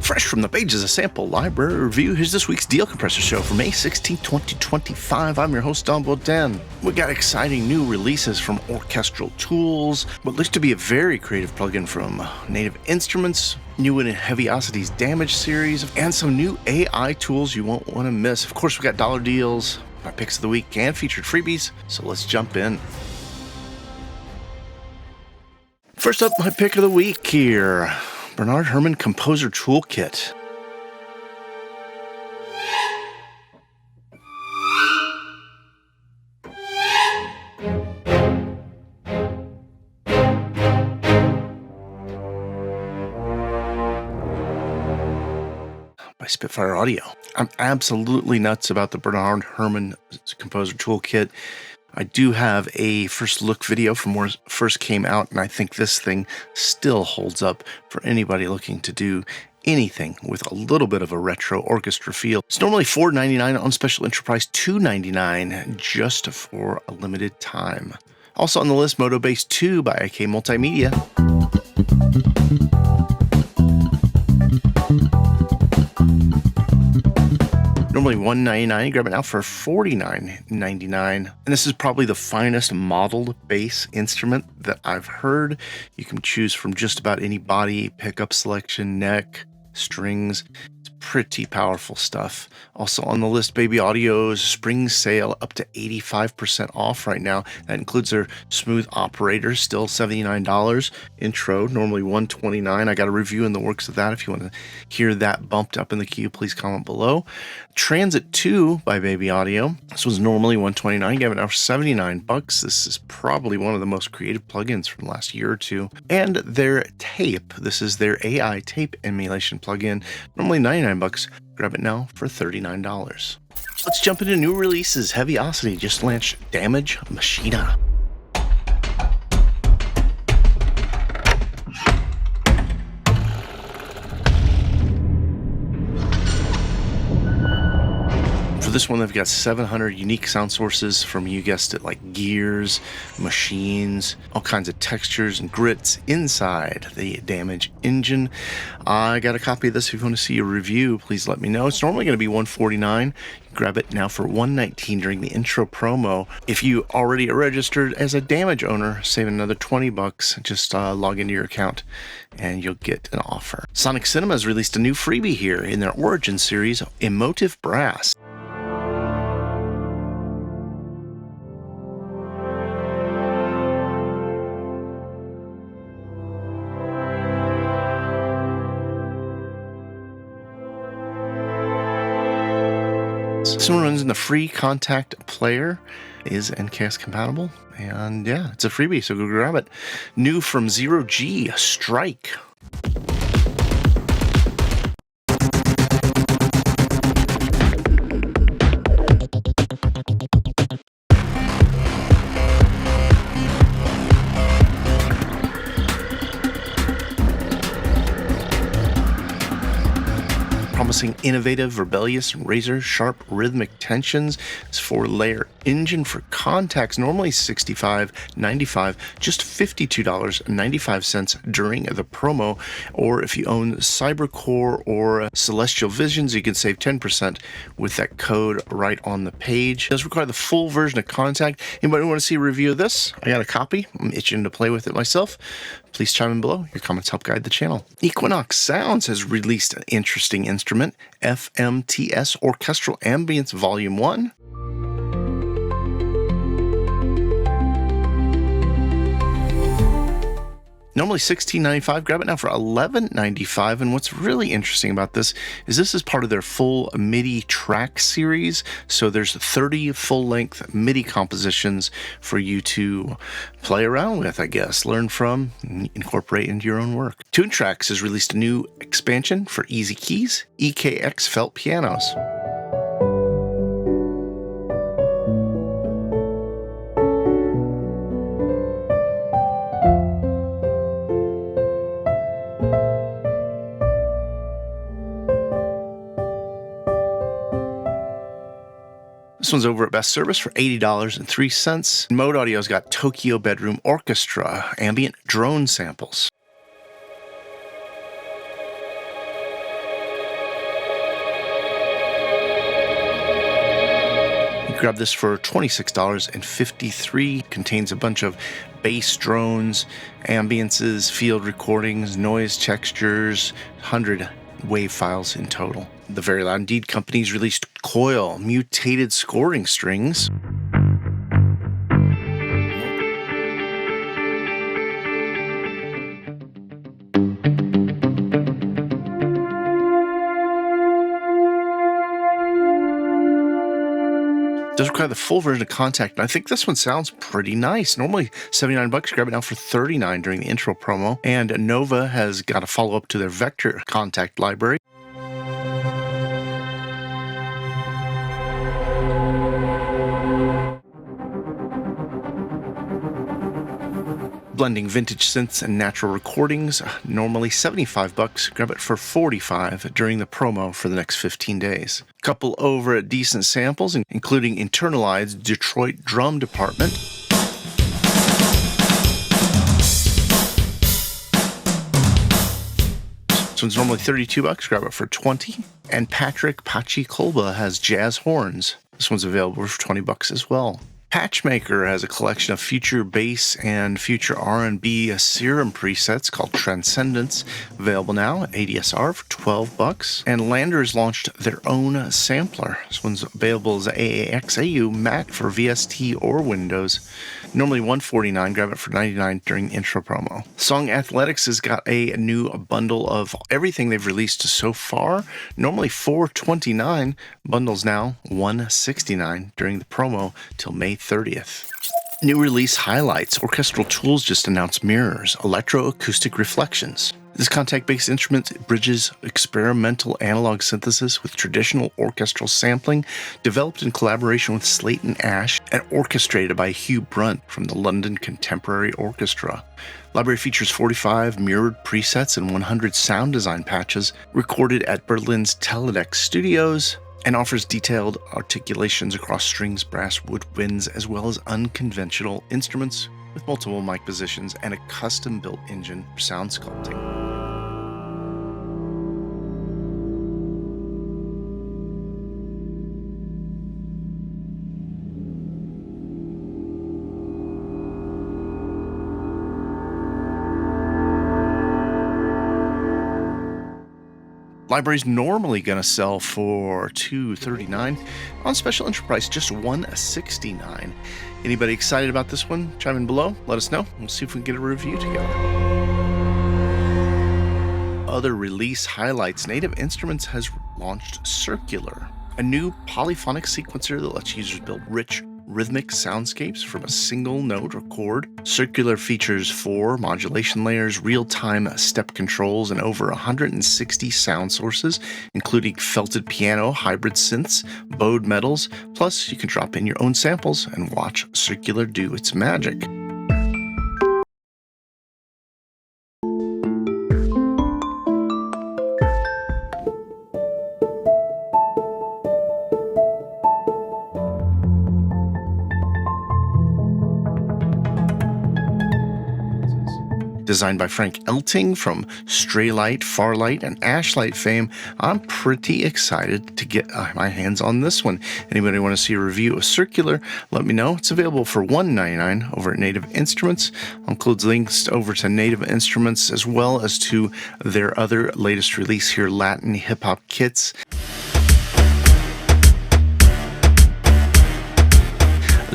Fresh from the pages of Sample Library Review, here's this week's Deal Compressor Show for May 16, 2025. I'm your host, Don Baudin. We got exciting new releases from Orchestral Tools, what looks to be a very creative plugin from Native Instruments, new in Heaviosity's Damage series, and some new AI tools you won't want to miss. Of course, we got dollar deals, my picks of the week, and featured freebies, so let's jump in. First up, my pick of the week here. Bernard Herrmann Composer Toolkit. By Spitfire Audio. I'm absolutely nuts about the Bernard Herrmann Composer Toolkit. I do have a first look video from where it first came out, and I think this thing still holds up for anybody looking to do anything with a little bit of a retro orchestra feel. It's normally $4.99 on special intro price, $2.99 just for a limited time. Also on the list, Moto Bass 2 by IK Multimedia. Normally $1.99, grab it now for $49.99. And this is probably the finest modeled bass instrument that I've heard. You can choose from just about any body, pickup selection, neck, strings. It's pretty powerful stuff. Also on the list, Baby Audio's spring sale up to 85% off right now. That includes their smooth operator, still $79. Intro, normally $129. I got a review in the works of that. If you want to hear that bumped up in the queue, please comment below. Transit 2 by Baby Audio. This was normally $129. Gave it now for $79. This is probably one of the most creative plugins from the last year or two. And their tape. This is their AI tape emulation plugin. Normally $99. Grab it now for $39. Let's jump into new releases. Heaviosity just launched Damage Machina. For this one, they've got 700 unique sound sources from, you guessed it, like gears, machines, all kinds of textures and grits inside the Damage engine. I got a copy of this. If you want to see a review, please let me know. It's normally going to be $149. You can grab it now for $119 during the intro promo. If you already are registered as a Damage owner, save another $20. Just log into your account and you'll get an offer. Sonic Cinema has released a new freebie here in their Origin series, Emotive Brass. This one runs in the free Contact player, is NKS compatible, and yeah, it's a freebie, so go grab it. New from Zero G, Strike. Promising innovative, rebellious, and razor-sharp rhythmic tensions. This 4-layer engine for contacts, normally $65.95, just $52.95 during the promo. Or if you own Cybercore or Celestial Visions, you can save 10% with that code right on the page. It does require the full version of Contact. Anybody want to see a review of this? I got a copy. I'm itching to play with it myself. Please chime in below. Your comments help guide the channel. Equinox Sounds has released an interesting instrument, FMTS Orchestral Ambience Volume 1. Normally $16.95, grab it now for $11.95. And what's really interesting about this is part of their full MIDI track series. So there's 30 full-length MIDI compositions for you to play around with, I guess, learn from, and incorporate into your own work. Tune Tracks has released a new expansion for Easy Keys, EKX felt pianos. This one's over at Best Service for $80.03. Mode Audio's got Tokyo Bedroom Orchestra ambient drone samples. grab this for $26.53. Contains a bunch of bass drones, ambiances, field recordings, noise textures, 100 wave files in total. The Very Loud Indeed companies released Coil mutated scoring strings. Does require the full version of Contact, and I think this one sounds pretty nice. Normally $79, grab it now for $39 during the intro promo. And Nova has got a follow-up to their Vector Contact library. Blending vintage synths and natural recordings, normally $75, grab it for $45 during the promo for the next 15 days. Couple over at Decent Samples, including Internalized Detroit Drum Department. This one's normally $32, grab it for $20. And Patrick Pachi Kolba has Jazz Horns. This one's available for $20 as well. Patchmaker has a collection of future bass and future R&B serum presets called Transcendence, available now at ADSR for $12. And Landers launched their own sampler. This one's available as AAX-AU Mac for VST or Windows. Normally $149, grab it for $99 during the intro promo. Song Athletics has got a new bundle of everything they've released so far. Normally $429, bundles now $169 during the promo till May 30th. New release highlights. Orchestral Tools just announced Mirrors, Electroacoustic Reflections. This contact-based instrument bridges experimental analog synthesis with traditional orchestral sampling, developed in collaboration with Slayton Ash and orchestrated by Hugh Brunt from the London Contemporary Orchestra. Library features 45 mirrored presets and 100 sound design patches recorded at Berlin's Teledeck Studios, and offers detailed articulations across strings, brass, woodwinds, as well as unconventional instruments with multiple mic positions and a custom-built engine for sound sculpting. Library's normally going to sell for $239. On special entry price, just $169. Anybody excited about this one? Chime in below. Let us know. We'll see if we can get a review together. Other release highlights. Native Instruments has launched Circular, a new polyphonic sequencer that lets users build rich, rhythmic soundscapes from a single note or chord. Circular features 4 modulation layers, real-time step controls, and over 160 sound sources, including felted piano, hybrid synths, bowed metals. Plus, you can drop in your own samples and watch Circular do its magic. Designed by Frank Elting from Straylight, Farlight, and Ashlight fame, I'm pretty excited to get my hands on this one. Anybody want to see a review of Circular, let me know. It's available for $199 over at Native Instruments. I'll include links over to Native Instruments as well as to their other latest release here, Latin Hip Hop Kits.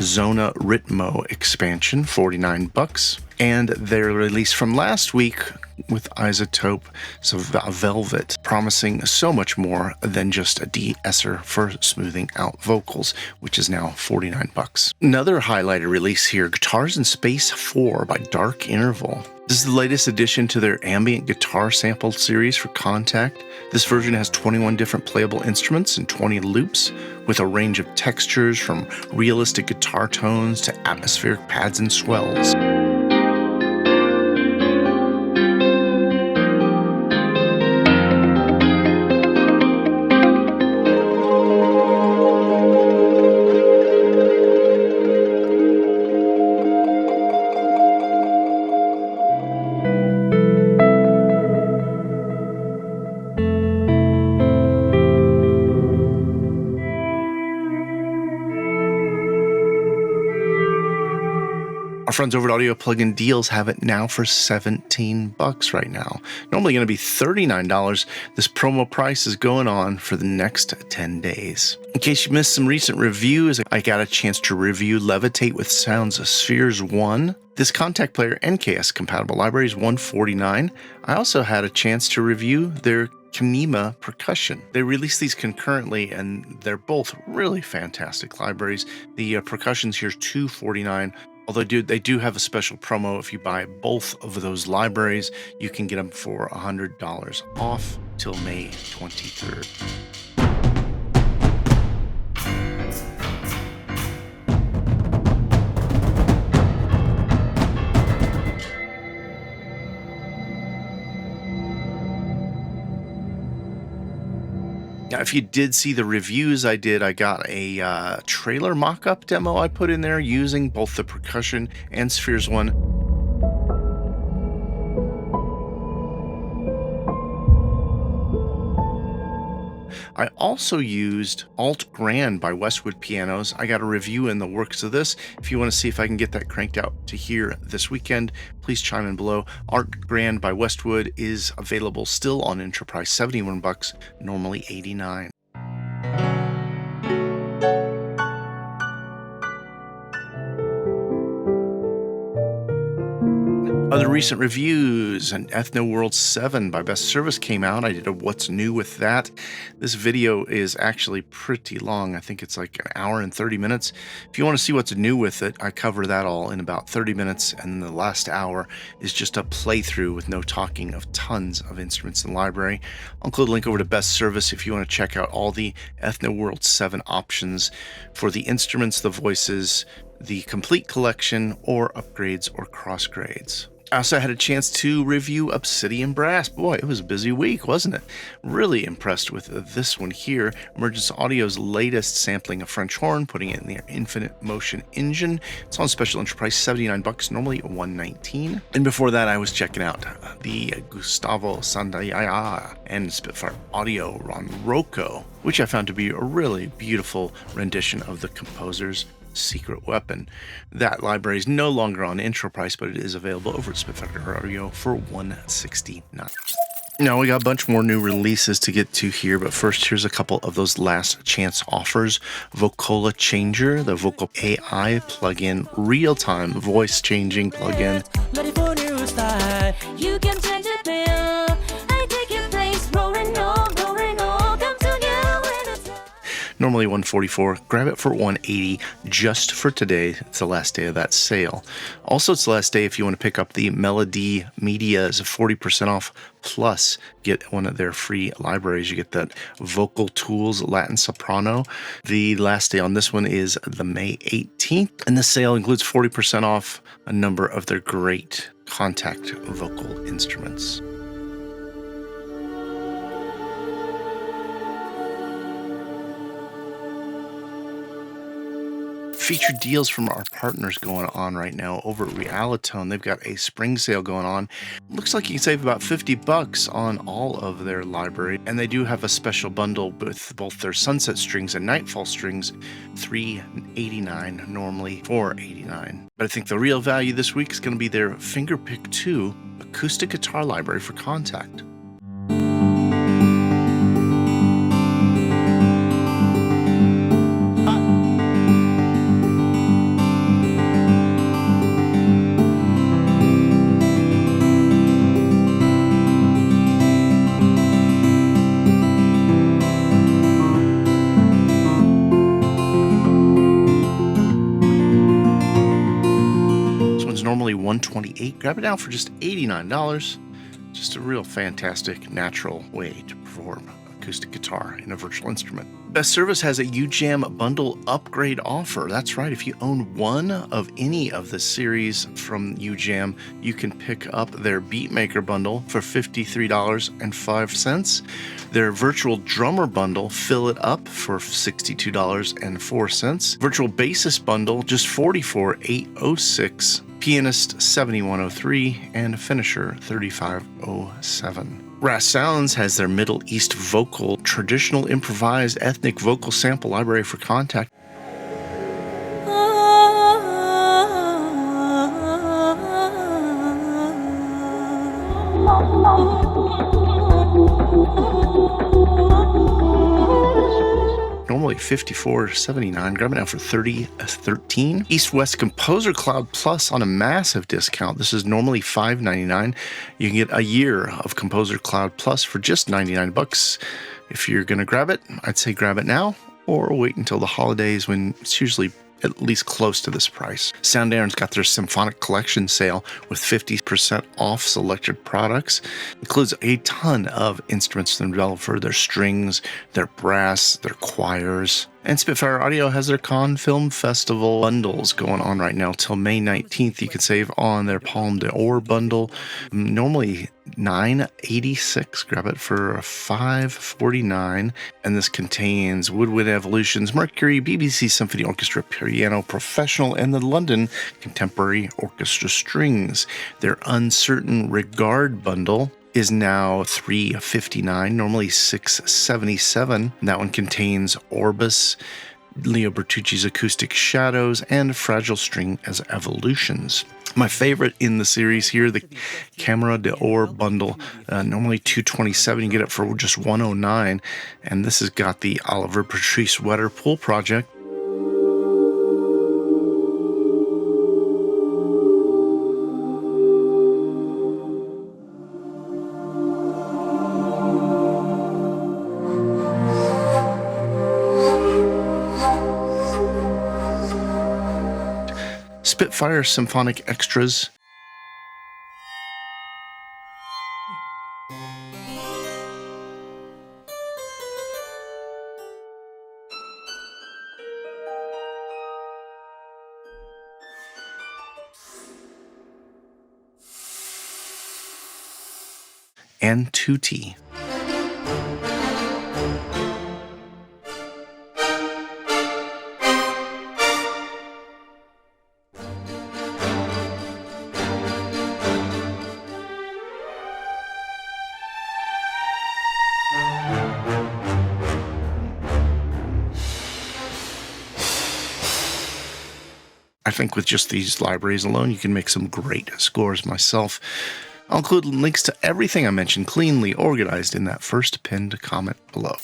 Zona Ritmo expansion, $49. And their release from last week with Isotope, so Velvet, promising so much more than just a de-esser for smoothing out vocals, which is now $49. Another highlighted release here, Guitars in Space 4 by Dark Interval. This is the latest addition to their ambient guitar sample series for Contact. This version has 21 different playable instruments and 20 loops, with a range of textures from realistic guitar tones to atmospheric pads and swells. Our friends over at Audio Plugin Deals have it now for $17 right now. Normally going to be $39. This promo price is going on for the next 10 days. In case you missed some recent reviews, I got a chance to review Levitate with Sounds Spheres 1. This contact player NKS compatible library is $149. I also had a chance to review their Kinema percussion. They released these concurrently, and they're both really fantastic libraries. The percussions here is $249. Although they do have a special promo. If you buy both of those libraries, you can get them for $100 off till May 23rd. Now, if you did see the reviews I did, I got a trailer mock-up demo I put in there using both the percussion and Spheres 1. I also used Alt Grand by Westwood Pianos. I got a review in the works of this. If you want to see if I can get that cranked out to here this weekend, please chime in below. Alt Grand by Westwood is available still on Enterprise, $71, normally $89. Other recent reviews, and Ethno World 7 by Best Service came out. I did a what's new with that. This video is actually pretty long. I think it's like an hour and 30 minutes. If you want to see what's new with it, I cover that all in about 30 minutes, and the last hour is just a playthrough with no talking of tons of instruments in the library. I'll include a link over to Best Service if you want to check out all the Ethno World 7 options for the instruments, the voices, the complete collection, or upgrades or cross grades. I also had a chance to review Obsidian Brass. Boy, it was a busy week, wasn't it? Really impressed with this one here. Emergence Audio's latest sampling of French horn, putting it in their Infinite Motion engine. It's on special entry price, $79, normally $119. And before that, I was checking out the Gustavo Santaolalla and Spitfire Audio Ron Rocco, which I found to be a really beautiful rendition of the composer's Secret Weapon. That library is no longer on intro price, but it is available over at Spitfire Audio for $169. Now we got a bunch more new releases to get to here, but first here's a couple of those last chance offers. Vocola Changer, the vocal AI plugin, real-time voice changing plugin. Ready for new style. You can change it now. I take your place, rolling on, come to you when it's Normally $144, grab it for $180 just for today. It's the last day of that sale. Also, it's the last day if you want to pick up the Melody Media's 40% off, plus get one of their free libraries. You get that Vocal Tools Latin Soprano. The last day on this one is the May 18th, and the sale includes 40% off a number of their great contact vocal instruments. Featured deals from our partners going on right now over at Realitone. They've got a spring sale going on. Looks like you can save about $50 on all of their library, and they do have a special bundle with both their Sunset strings and Nightfall strings, $389, normally $489. But I think the real value this week is going to be their Fingerpick 2 acoustic guitar library for Contact. Normally $128. Grab it now for just $89. Just a real fantastic natural way to perform acoustic guitar in a virtual instrument. Best Service has a UJAM bundle upgrade offer. That's right, if you own one of any of the series from UJAM, you can pick up their Beatmaker bundle for $53.05. Their Virtual Drummer bundle, Fill It Up, for $62.04. Virtual Bassist bundle, just $44,806. Pianist $71.03, and Finisher $35.07. Ras Sounds has their Middle East Vocal Traditional Improvised Ethnic Vocal Sample Library for Contact. Normally $54.79, grab it now for $30.13. East-West Composer Cloud Plus on a massive discount. This is normally $5.99. You can get a year of Composer Cloud Plus for just $99. If you're going to grab it, I'd say grab it now or wait until the holidays when it's usually at least close to this price. Soundair's got their Symphonic Collection sale with 50% off selected products. Includes a ton of instruments to develop for their strings, their brass, their choirs. And Spitfire Audio has their Con Film Festival bundles going on right now till May 19th. You can save on their Palme d'Or bundle. Normally $9.86. Grab it for $5.49. And this contains Woodwind Evolution's Mercury, BBC Symphony Orchestra Piano Professional, and the London Contemporary Orchestra Strings. Their Uncertain Regard bundle is now $3.59, normally $6.77. That one contains Orbis, Leo Bertucci's Acoustic Shadows, and Fragile String as Evolutions. My favorite in the series here, the Camera d'Or bundle, normally $227. You get it for just $109. And this has got the Oliver Patrice Wetter Pool Project. Spitfire Symphonic Extras. And Tutti. I think with just these libraries alone, you can make some great scores myself. I'll include links to everything I mentioned cleanly organized in that first pinned comment below.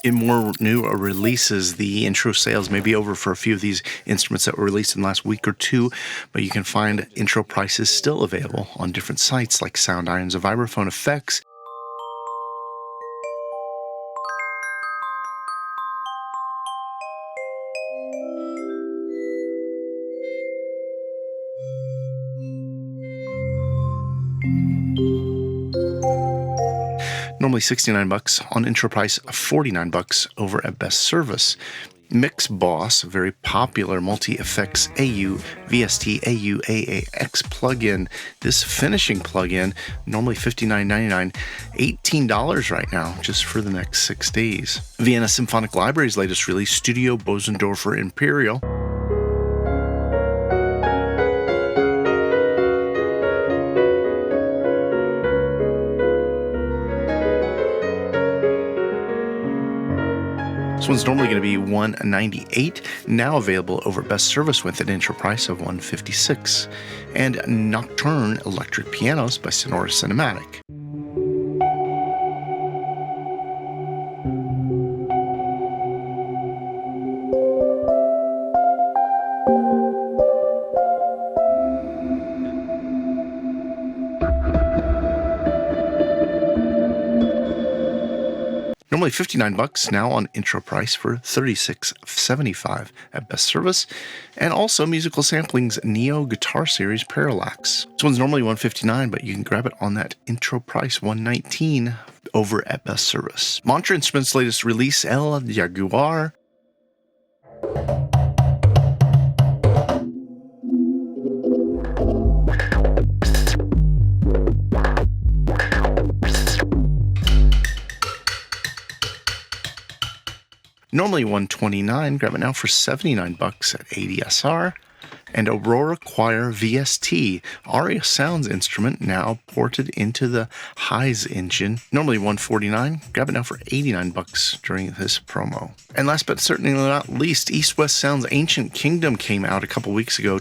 In more new releases, the intro sales may be over for a few of these instruments that were released in the last week or two, but you can find intro prices still available on different sites like Soundiron's Vibraphone Effects, normally $69 on intro price, $49 over at Best Service. Mix Boss, a very popular multi-effects AU, VST, AU, AAX plugin. This finishing plugin, normally $59.99, $18 right now, just for the next 6 days. Vienna Symphonic Library's latest release, Studio Bosendorfer Imperial. This one's normally going to be $198, now available over Best Service with an intro price of $156. And Nocturne Electric Pianos by Sonora Cinematic. Normally $59, now on intro price for $36.75 at Best Service. And also Musical Sampling's Neo Guitar Series Parallax. This one's normally $159, but you can grab it on that intro price, $119 over at Best Service. Mantra Instruments' latest release, El Jaguar. Normally $129, grab it now for $79 at ADSR. And Aurora Choir VST, Aria Sounds instrument, now ported into the Heise engine. Normally $149, grab it now for $89 during this promo. And last but certainly not least, East West Sounds Ancient Kingdom came out a couple weeks ago.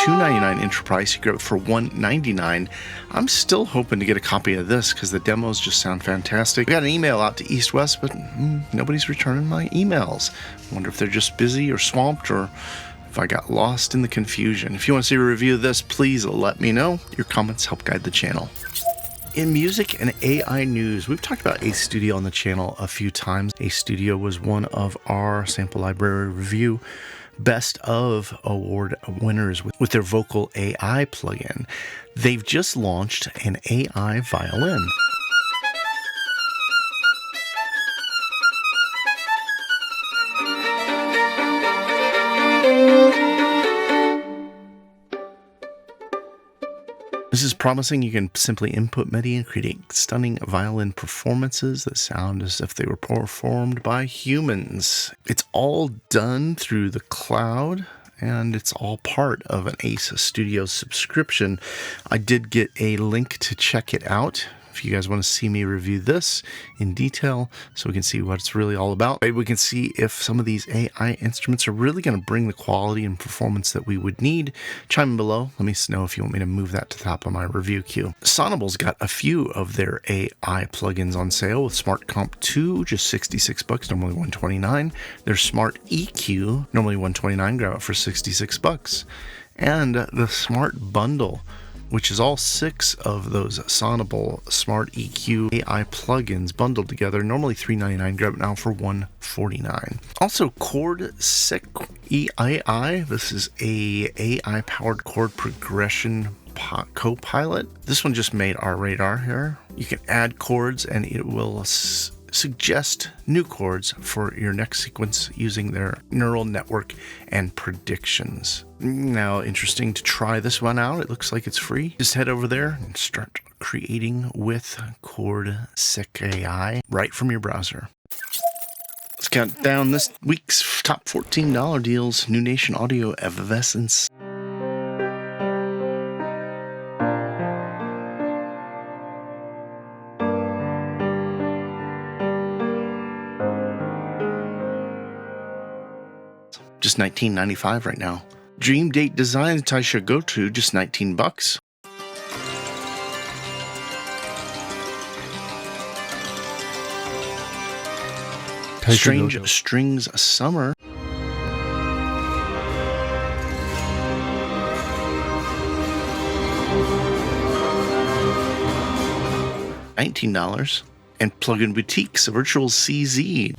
$299 intro price. You grab it for $199. I'm still hoping to get a copy of this because the demos just sound fantastic. We got an email out to East West, but nobody's returning my emails. I wonder if they're just busy or swamped, or if I got lost in the confusion. If you want to see a review of this, please let me know. Your comments help guide the channel. In music and AI news, we've talked about Ace Studio on the channel a few times. Ace Studio was one of our sample library review best of award winners with their vocal AI plugin. They've just launched an AI violin. This is promising. You can simply input MIDI and create stunning violin performances that sound as if they were performed by humans. It's all done through the cloud, and it's all part of an Ace Studio subscription. I did get a link to check it out if you guys want to see me review this in detail so we can see what it's really all about. Maybe we can see if some of these AI instruments are really going to bring the quality and performance that we would need. Chime in below. Let me know if you want me to move that to the top of my review queue. Sonible's got a few of their AI plugins on sale with Smart Comp 2, just $66, normally $129. Their Smart EQ, normally $129, grab it for $66. And the Smart Bundle, which is all 6 of those Sonible Smart EQ AI plugins bundled together, normally $399, grab it now for $149. Also, Chord Sick AI. This is a AI powered chord progression co-pilot. This one just made our radar here. You can add chords and it will suggest new chords for your next sequence using their neural network and predictions. Now, interesting to try this one out. It looks like it's free. Just head over there and start creating with Chord Sick AI right from your browser. Let's count down this week's top $14 deals. New Nation Audio Evanescence. Just $19.95 right now. Dream Date Designs Taisha Go To, just $19. Strange Strings Summer. $19. And Plugin Boutiques, a virtual CZ.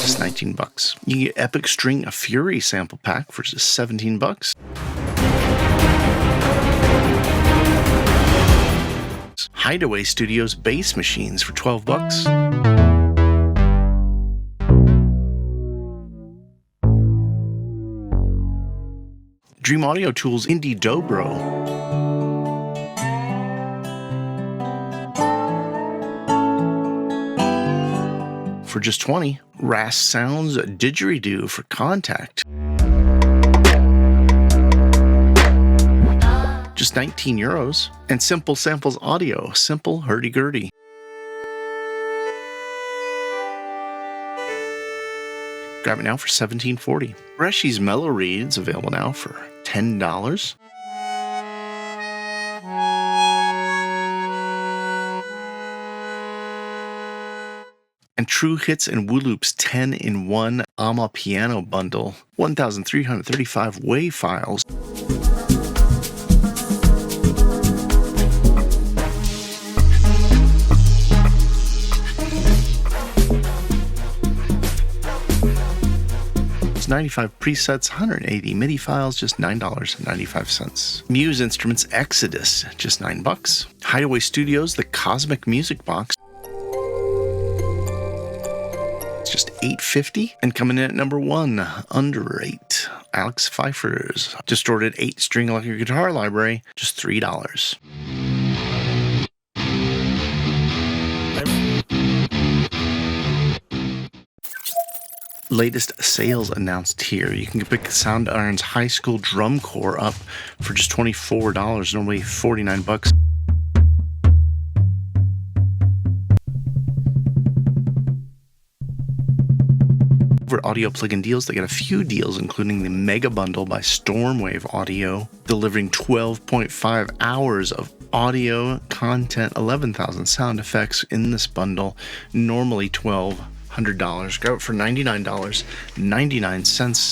Just $19. You get Epic String Fury sample pack for just $17. Hideaway Studios bass machines for $12. Dream Audio Tools Indie Dobro for just $20. Ras Sounds Didgeridoo for Contact, just €19. And Simple Samples Audio, Simple Hurdy-Gurdy. Grab it now for $17.40. Reshi's Mellow Reads available now for $10. And True Hits and Wooloop's 10-in-1 Ama Piano Bundle, 1,335 WAV files. It's 95 presets, 180 MIDI files, just $9.95. Muse Instruments Exodus, just $9. Hideaway Studios, the Cosmic Music Box, just $8.50. And coming in at number 1, Under 8, Alex Pfeiffer's distorted 8-string electric guitar library, just $3. Latest sales announced here. You can pick Sound Iron's High School Drum Corps up for just $24, normally $49. Over at Audio Plugin Deals, they got a few deals, including the Mega Bundle by Stormwave Audio, delivering 12.5 hours of audio content, 11,000 sound effects in this bundle, normally $1,200. Grab it for $99.99,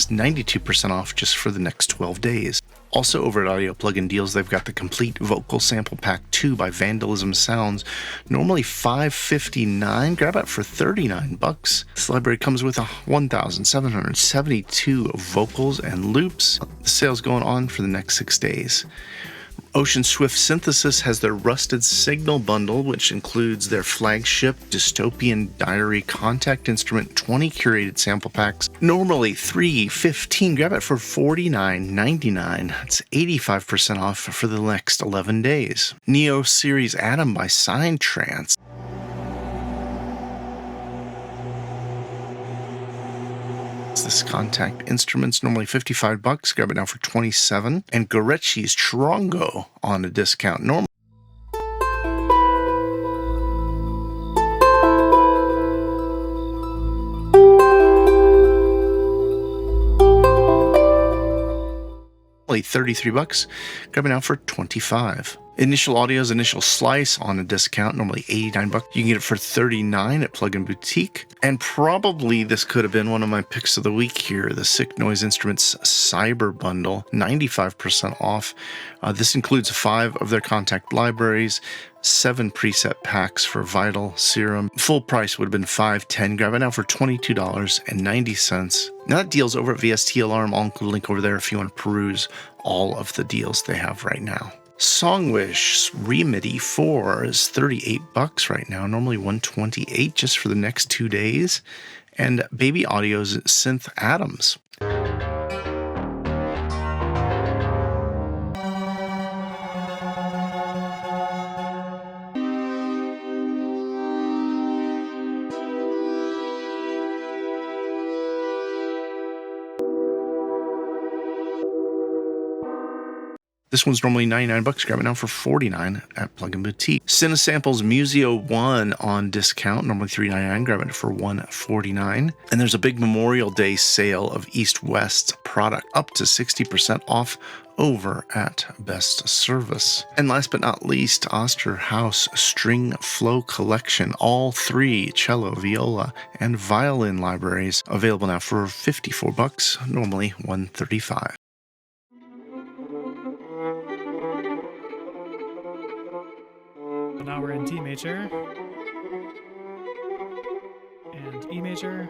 92% off just for the next 12 days. Also over at Audio Plugin Deals, they've got the Complete Vocal Sample Pack 2 by Vandalism Sounds, normally $559. Grab it for $39. This library comes with 1,772 vocals and loops. The sale's going on for the next 6 days. Ocean Swift Synthesis has their Rusted Signal bundle, which includes their flagship Dystopian Diary Contact Instrument, 20 curated sample packs, normally $315. Grab it for $49.99. It's 85% off for the next 11 days. Neo Series Atom by Signtrance. This contact instrument's normally $55. Grab it now for $27. And Gorecki's Trongo on a discount. Normally $33. Grab it now for $25. Initial Audio's Initial Slice on a discount, normally $89. You can get it for $39 at Plugin Boutique. And probably this could have been one of my picks of the week here, the Sick Noise Instruments Cyber Bundle, 95% off. This includes 5 of their contact libraries, 7 preset packs for Vital, Serum. Full price would have been $510. Grab it now for $22.90. Now that deal's over at VST Alarm. I'll include a link over there if you want to peruse all of the deals they have right now. Songwish Remedy 4 is $38 right now, normally $128 just for the next 2 days. And Baby Audio's Synth Atoms. This one's normally $99. Grab it now for $49 at Plugin Boutique. Cinesample's Museo 1 on discount, normally $399. Grab it for $149. And there's a big Memorial Day sale of East-West product, up to 60% off over at Best Service. And last but not least, Osterhaus String Flow Collection, all 3 cello, viola, and violin libraries, available now for $54, normally $135. Now we're in D major and E major.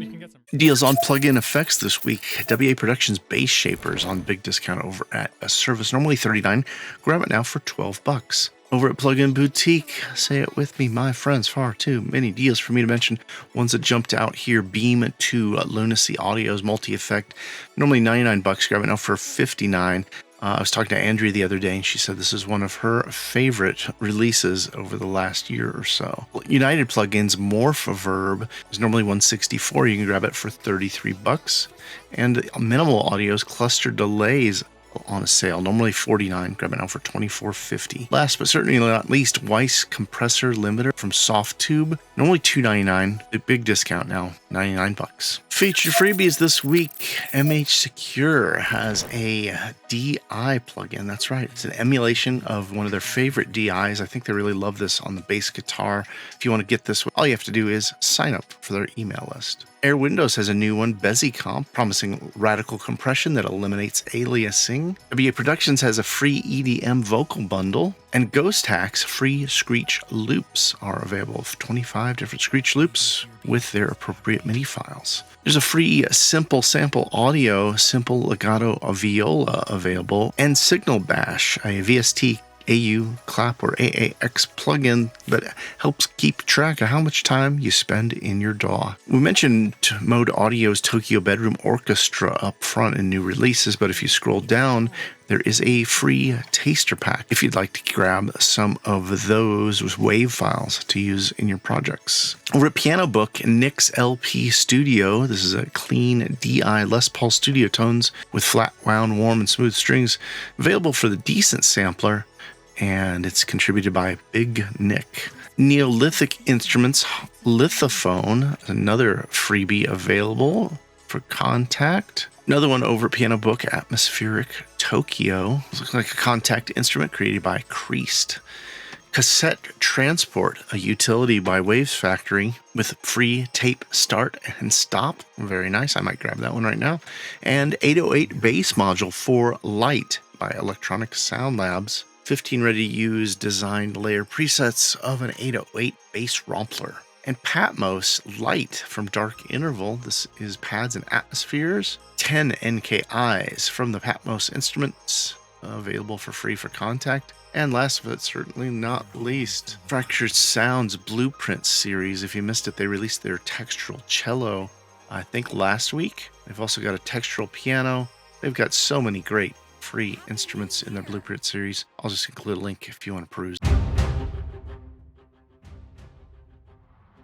You can get some deals on plug-in effects this week. WA Productions Bass Shapers on big discount over at a service, normally $39. Grab it now for $12. Over at Plugin Boutique, say it with me, my friends, far too many deals for me to mention. Ones that jumped out here, Beam to Lunacy Audio's multi-effect, normally $99. Grab it now for $59. I was talking to Andrea the other day, and she said this is one of her favorite releases over the last year or so. United Plugins Morphoverb is normally $164. You can grab it for $33. And Minimal Audio's Cluster Delays on a sale, normally $49. Grab it now for $24.50. Last but certainly not least, Weiss Compressor Limiter from Softtube, normally $299. A big discount now, $99. Feature freebies this week. MH Secure has a DI plugin. That's right. It's an emulation of one of their favorite DIs. I think they really love this on the bass guitar. If you want to get this, all you have to do is sign up for their email list. Air Windows has a new one, BeziComp, promising radical compression that eliminates aliasing. WA Productions has a free EDM vocal bundle. And Ghost Hack's free Screech loops are available. 25 different Screech loops with their appropriate MIDI files. There's a free Simple Sample Audio, Simple Legato Viola available. And Signal Bash, a VST AU clap or AAX plugin that helps keep track of how much time you spend in your DAW. We mentioned Mode Audio's Tokyo Bedroom Orchestra up front in new releases, but if you scroll down, there is a free taster pack if you'd like to grab some of those wave files to use in your projects. Over at Piano Book, Nick's LP Studio, this is a clean DI Les Paul Studio tones with flat, wound, warm, and smooth strings, available for the decent sampler, and it's contributed by Big Nick. Neolithic Instruments Lithophone, another freebie available for Contact. Another one over at Piano Book, Atmospheric Tokyo. It looks like a contact instrument created by Creased. Cassette Transport, a utility by Waves Factory with free tape start and stop. Very nice. I might grab that one right now. And 808 bass module for Light by Electronic Sound Labs. 15 ready-to-use designed layer presets of an 808 bass rompler. And Patmos Light from Dark Interval. This is pads and atmospheres. 10 NKIs from the Patmos instruments, available for free for Contact. And last but certainly not least, Fractured Sounds Blueprint series. If you missed it, they released their textural cello, I think last week. They've also got a textural piano. They've got so many great free instruments in their Blueprint series. I'll just include a link if you want to peruse.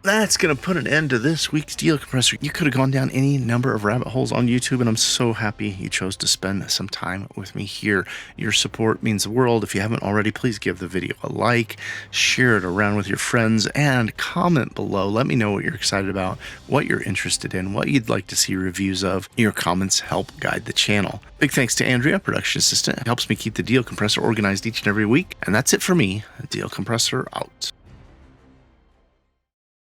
That's going to put an end to this week's Deal Compressor. You could have gone down any number of rabbit holes on YouTube, and I'm so happy you chose to spend some time with me here. Your support means the world. If you haven't already, please give the video a like, share it around with your friends, and comment below. Let me know what you're excited about, what you're interested in, what you'd like to see reviews of. Your comments help guide the channel. Big thanks to Andrea, production assistant. It helps me keep the Deal Compressor organized each and every week. And that's it for me. Deal Compressor out.